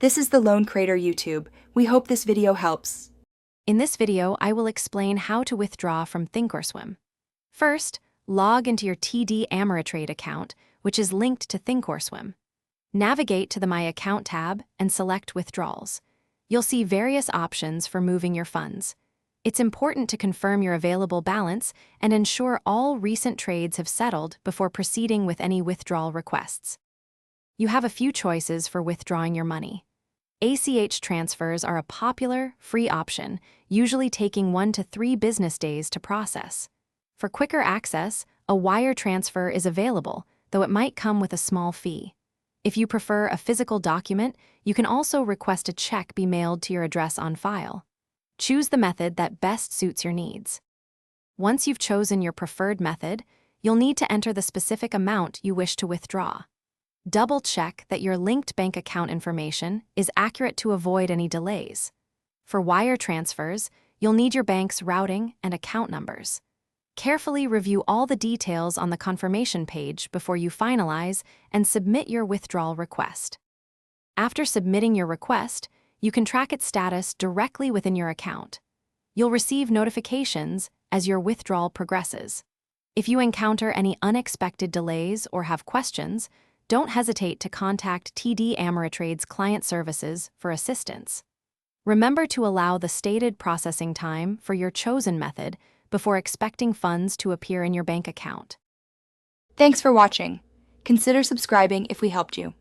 This is the Loan Creator YouTube. We hope this video helps. In this video, I will explain how to withdraw from Thinkorswim. First, log into your TD Ameritrade account, which is linked to Thinkorswim. Navigate to the My Account tab and select Withdrawals. You'll see various options for moving your funds. It's important to confirm your available balance and ensure all recent trades have settled before proceeding with any withdrawal requests. You have a few choices for withdrawing your money. ACH transfers are a popular, free option, usually taking 1 to 3 business days to process. For quicker access, a wire transfer is available, though it might come with a small fee. If you prefer a physical document, you can also request a check be mailed to your address on file. Choose the method that best suits your needs. Once you've chosen your preferred method, you'll need to enter the specific amount you wish to withdraw. Double-check that your linked bank account information is accurate to avoid any delays. For wire transfers, you'll need your bank's routing and account numbers. Carefully review all the details on the confirmation page before you finalize and submit your withdrawal request. After submitting your request, you can track its status directly within your account. You'll receive notifications as your withdrawal progresses. If you encounter any unexpected delays or have questions, don't hesitate to contact TD Ameritrade's client services for assistance. Remember to allow the stated processing time for your chosen method before expecting funds to appear in your bank account. Thanks for watching. Consider subscribing if we helped you.